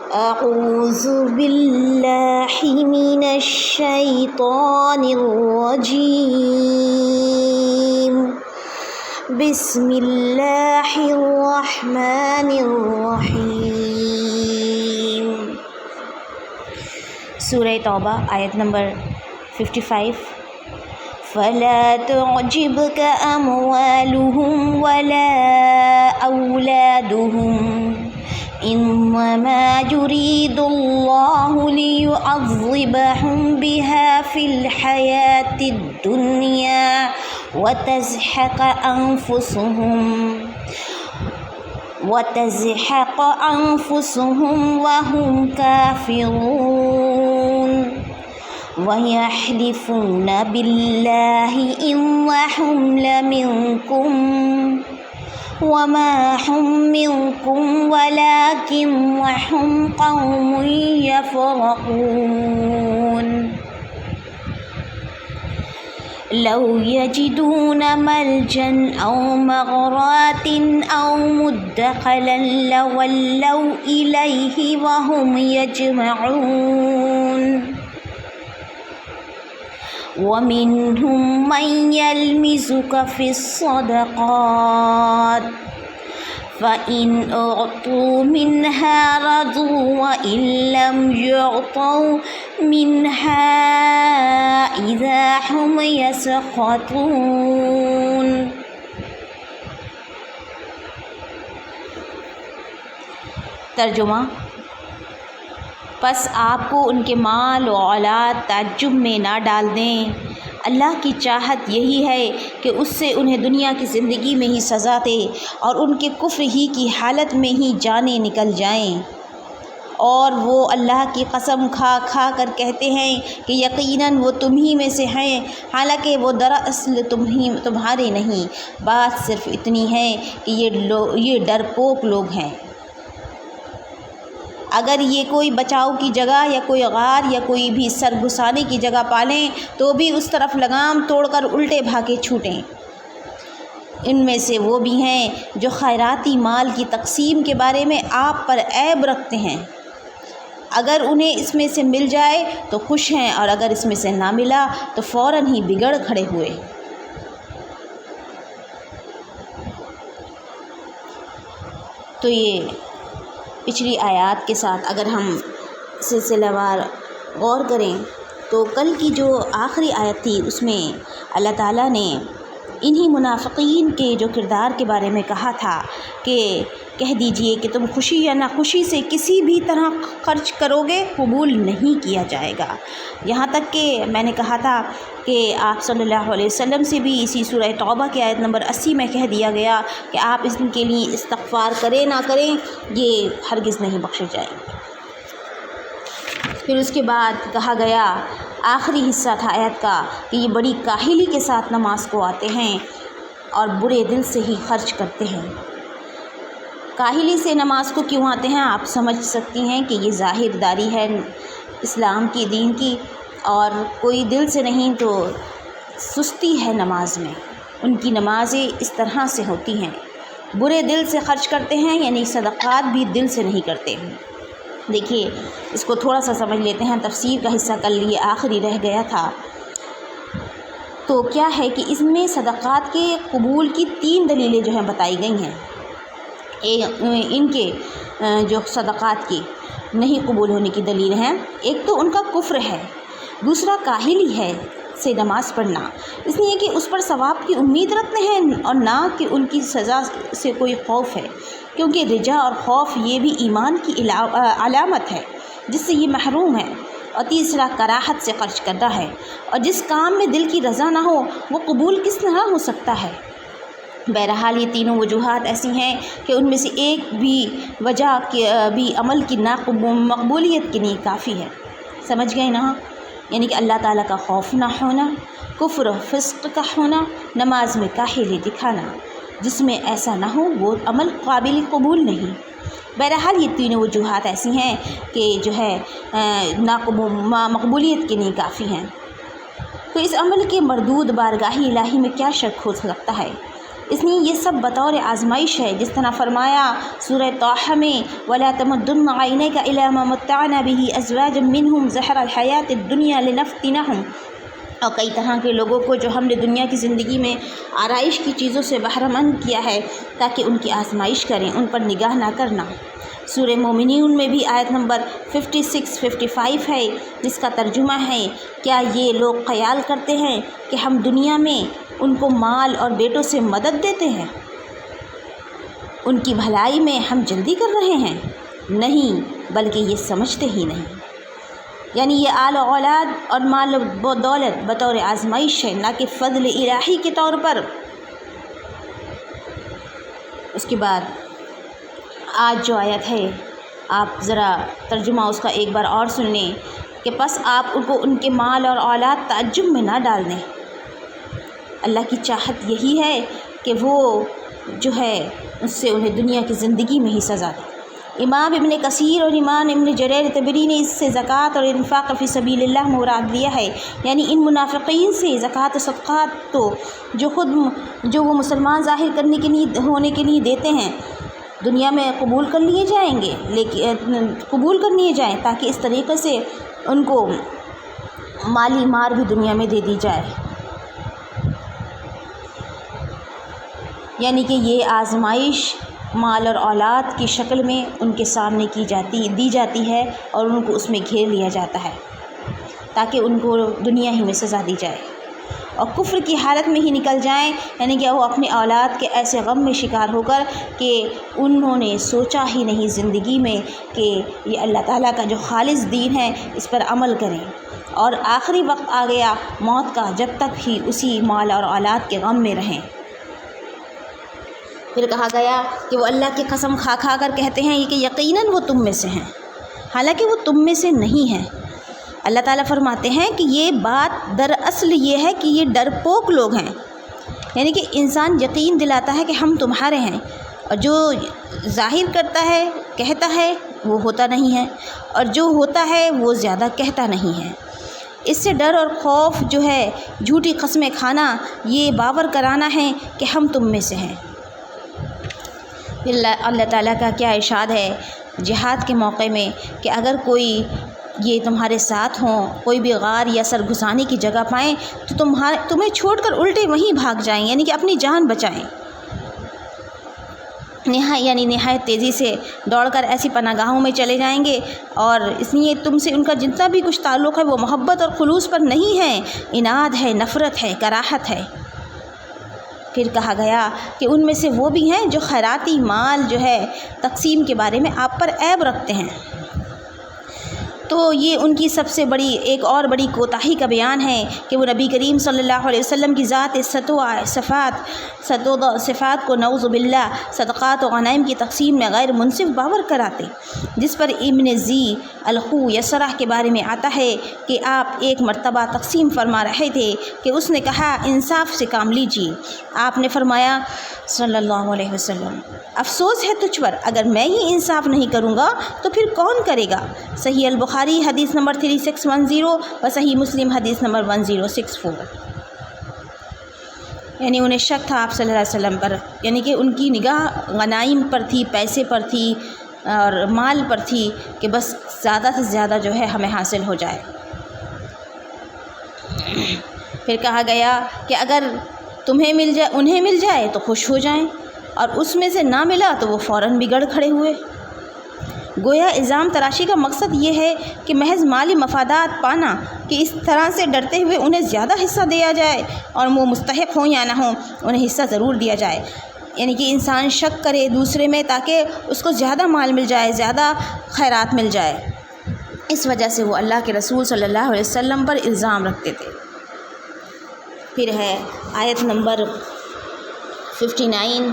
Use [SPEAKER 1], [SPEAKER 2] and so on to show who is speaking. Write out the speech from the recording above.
[SPEAKER 1] اعوذ باللہ من الشیطان الرجیم بسم اللہ الرحمن الرحیم۔ سورہ توبہ آیت نمبر 55۔ فلا تعجبك أموالهم ولا أولادهم إنما يريد الله ليعذبهم بها في الحياة الدنيا وتزهق أنفسهم وهم كافرون وَيَحْلِفُونَ بِاللَّهِ إِنَّهُمْ لَمِنكُمْ وَمَا هُمْ مِنكُمْ وَلَكِنَّهُمْ قَوْمٌ يَفْرَقُونَ لَوْ يَجِدُونَ مَلْجًأً أَوْ مَغَارَاتٍ أَوْ مُدَّخَلًا لَوَلَّوْا إِلَيْهِ وَهُمْ يَجْمَعُونَ وَمِنْهُمْ مَنْ يَلْمِزُكَ فِي الصَّدَقَاتِ فَإِنْ أُعْطُوا مِنْهَا رَضُوا وَإِنْ لَمْ يُعْطَوْا مِنْهَا إِذَا هُمْ يَسْخَطُونَ۔ ترجمہ: پس آپ کو ان کے مال و اولاد تعجب میں نہ ڈال دیں، اللہ کی چاہت یہی ہے کہ اس سے انہیں دنیا کی زندگی میں ہی سزا دے اور ان کے کفر ہی کی حالت میں ہی جانیں نکل جائیں، اور وہ اللہ کی قسم کھا کھا کر کہتے ہیں کہ یقیناً وہ تمہیں میں سے ہیں، حالانکہ وہ دراصل تمہارے نہیں۔ بات صرف اتنی ہے کہ یہ ڈرپوک لوگ ہیں۔ اگر یہ کوئی بچاؤ کی جگہ یا کوئی غار یا کوئی بھی سر گھسانے کی جگہ پالیں تو بھی اس طرف لگام توڑ کر الٹے بھاگے چھوٹیں۔ ان میں سے وہ بھی ہیں جو خیراتی مال کی تقسیم کے بارے میں آپ پر عیب رکھتے ہیں، اگر انہیں اس میں سے مل جائے تو خوش ہیں اور اگر اس میں سے نہ ملا تو فوراً ہی بگڑ کھڑے ہوئے۔ تو یہ پچھلی آیات کے ساتھ اگر ہم سلسلہ وار غور کریں تو کل کی جو آخری آیت تھی اس میں اللہ تعالیٰ نے انہی منافقین کے جو کردار کے بارے میں کہا تھا کہ کہہ دیجئے کہ تم خوشی یا ناخوشی سے کسی بھی طرح خرچ کرو گے قبول نہیں کیا جائے گا، یہاں تک کہ میں نے کہا تھا کہ آپ صلی اللہ علیہ وسلم سے بھی اسی سورہ توبہ کی آیت نمبر 80 میں کہہ دیا گیا کہ آپ اس کے لیے استغفار کریں نہ کریں یہ ہرگز نہیں بخشے جائیں گے۔ پھر اس کے بعد کہا گیا آخری حصہ تھا آیت کا کہ یہ بڑی کاہلی کے ساتھ نماز کو آتے ہیں اور برے دل سے ہی خرچ کرتے ہیں۔ کاہلی سے نماز کو کیوں آتے ہیں آپ سمجھ سکتی ہیں کہ یہ ظاہر داری ہے اسلام کی، دین کی، اور کوئی دل سے نہیں تو سستی ہے نماز میں۔ ان کی نمازیں اس طرح سے ہوتی ہیں، برے دل سے خرچ کرتے ہیں، یعنی صدقات بھی دل سے نہیں کرتے۔ دیکھیے اس کو تھوڑا سا سمجھ لیتے ہیں، تفسیر کا حصہ کل یہ آخری رہ گیا تھا۔ تو کیا ہے کہ اس میں صدقات کے قبول کی 3 دلیلیں جو ہیں بتائی گئی ہیں۔ ان کے جو صدقات کی نہیں قبول ہونے کی دلیل ہیں، ایک تو ان کا کفر ہے، دوسرا کاہلی ہے سے نماز پڑھنا، اس لیے کہ اس پر ثواب کی امید رکھتے ہیں اور نہ کہ ان کی سزا سے کوئی خوف ہے، کیونکہ رجا اور خوف یہ بھی ایمان کی علامت ہے جس سے یہ محروم ہے۔ اور تیسرا کراہت سے خرچ کرنا ہے، اور جس کام میں دل کی رضا نہ ہو وہ قبول کس طرح ہو سکتا ہے۔ بہرحال یہ تینوں وجوہات ایسی ہیں کہ ان میں سے ایک بھی وجہ بھی عمل کی مقبولیت کے لیے کافی ہے۔ سمجھ گئے نا؟ یعنی کہ اللہ تعالیٰ کا خوف نہ ہونا، کفر و فسق کا ہونا، نماز میں کاہلی دکھانا، جس میں ایسا نہ ہو وہ عمل قابل قبول نہیں۔ بہرحال یہ تینوں وجوہات ایسی ہیں کہ جو ہے مقبولیت کے لیے کافی ہیں۔ تو اس عمل کے مردود بارگاہ الہی میں کیا شک ہو سکتا ہے؟ اس لیے یہ سب بطور آزمائش ہے، جس طرح فرمایا سورہ طٰہٰ میں وَلَا تَمُدُّنَّ عَيْنَيْكَ إِلَىٰ مَا مَتَّعْنَا بِهِ أَزْوَاجًا مِّنْهُمْ زَهْرَةَ الْحَيَاةِ الدُّنْيَا لِنَفْتِنَهُمْ، اور کئی طرح کے لوگوں کو جو ہم نے دنیا کی زندگی میں آرائش کی چیزوں سے بہرہ مند کیا ہے تاکہ ان کی آزمائش کریں، ان پر نگاہ نہ کرنا۔ سورہ مومنون میں بھی آیت نمبر 56-55 ہے، جس کا ترجمہ ہے کیا یہ لوگ خیال کرتے ہیں کہ ہم دنیا میں ان کو مال اور بیٹوں سے مدد دیتے ہیں، ان کی بھلائی میں ہم جلدی کر رہے ہیں؟ نہیں، بلکہ یہ سمجھتے ہی نہیں۔ یعنی یہ آل و اولاد اور مال و دولت بطور آزمائش ہے، نہ کہ فضل الہی کے طور پر۔ اس کے بعد آج جو آیت ہے آپ ذرا ترجمہ اس کا ایک بار اور سن لیں کہ پس آپ ان کو ان کے مال اور اولاد تعجب میں نہ ڈال دیں۔ اللہ کی چاہت یہی ہے کہ وہ جو ہے اس سے انہیں دنیا کی زندگی میں ہی سزا دے۔ امام ابن کثیر اور امام ابن جریر طبری نے اس سے زکوٰۃ اور انفاق فی سبیل اللہ مراد لیا ہے، یعنی ان منافقین سے زکوٰۃ و صدقات تو جو وہ مسلمان ظاہر کرنے کے لیے ہونے کے لیے دیتے ہیں دنیا میں قبول کر لیے جائیں گے، لیکن قبول کر لیے جائیں تاکہ اس طریقے سے ان کو مالی مار بھی دنیا میں دے دی جائے۔ یعنی کہ یہ آزمائش مال اور اولاد کی شکل میں ان کے سامنے دی جاتی ہے اور ان کو اس میں گھیر لیا جاتا ہے تاکہ ان کو دنیا ہی میں سزا دی جائے اور کفر کی حالت میں ہی نکل جائیں، یعنی کہ وہ اپنی اولاد کے ایسے غم میں شکار ہو کر کہ انہوں نے سوچا ہی نہیں زندگی میں کہ یہ اللہ تعالیٰ کا جو خالص دین ہے اس پر عمل کریں، اور آخری وقت آ گیا موت کا جب تک ہی اسی مال اور اولاد کے غم میں رہیں۔ پھر کہا گیا کہ وہ اللہ کی قسم کھا کھا کر کہتے ہیں کہ یقیناً وہ تم میں سے ہیں، حالانکہ وہ تم میں سے نہیں ہیں۔ اللہ تعالیٰ فرماتے ہیں کہ یہ بات دراصل یہ ہے کہ یہ ڈرپوک لوگ ہیں، یعنی کہ انسان یقین دلاتا ہے کہ ہم تمہارے ہیں، اور جو ظاہر کرتا ہے کہتا ہے وہ ہوتا نہیں ہے، اور جو ہوتا ہے وہ زیادہ کہتا نہیں ہے۔ اس سے ڈر اور خوف جو ہے، جھوٹی قسمیں کھانا، یہ باور کرانا ہے کہ ہم تم میں سے ہیں۔ اللہ تعالیٰ کا کیا ارشاد ہے جہاد کے موقع میں کہ اگر کوئی یہ تمہارے ساتھ ہوں، کوئی بھی غار یا سرگزانی کی جگہ پائیں تو تمہیں چھوڑ کر الٹے وہیں بھاگ جائیں، یعنی کہ اپنی جان بچائیں، نہایت تیزی سے دوڑ کر ایسی پناہ گاہوں میں چلے جائیں گے، اور اس لیے تم سے ان کا جتنا بھی کچھ تعلق ہے وہ محبت اور خلوص پر نہیں ہے، اناد ہے، نفرت ہے، کراہت ہے۔ پھر کہا گیا کہ ان میں سے وہ بھی ہیں جو خیراتی مال جو ہے تقسیم کے بارے میں آپ پر عیب رکھتے ہیں، تو یہ ان کی سب سے بڑی ایک اور بڑی کوتاہی کا بیان ہے کہ وہ نبی کریم صلی اللہ علیہ وسلم کی ذات صفات کو نعوذ باللہ صدقات و غنائم کی تقسیم میں غیر منصف باور کراتے، جس پر ابن ذی الخو یسرہ کے بارے میں آتا ہے کہ آپ ایک مرتبہ تقسیم فرما رہے تھے کہ اس نے کہا انصاف سے کام لیجیے، آپ نے فرمایا صلی اللہ علیہ وسلم افسوس ہے تجھ پر، اگر میں ہی انصاف نہیں کروں گا تو پھر کون کرے گا؟ صحیح البخاری حدیث نمبر 3610 و صحیح مسلم حدیث نمبر 1064۔ یعنی انہیں شک تھا آپ صلی اللہ علیہ وسلم پر، یعنی کہ ان کی نگاہ غنائم پر تھی، پیسے پر تھی اور مال پر تھی کہ بس زیادہ سے زیادہ جو ہے ہمیں حاصل ہو جائے۔ پھر کہا گیا کہ اگر انہیں مل جائے تو خوش ہو جائیں، اور اس میں سے نہ ملا تو وہ فوراً بگڑ کھڑے ہوئے۔ گویا الزام تراشی کا مقصد یہ ہے کہ محض مالی مفادات پانا، کہ اس طرح سے ڈرتے ہوئے انہیں زیادہ حصہ دیا جائے، اور وہ مستحق ہوں یا نہ ہوں انہیں حصہ ضرور دیا جائے، یعنی کہ انسان شک کرے دوسرے میں تاکہ اس کو زیادہ مال مل جائے، زیادہ خیرات مل جائے، اس وجہ سے وہ اللہ کے رسول صلی اللہ علیہ وسلم پر الزام رکھتے تھے۔ پھر ہے آیت نمبر 59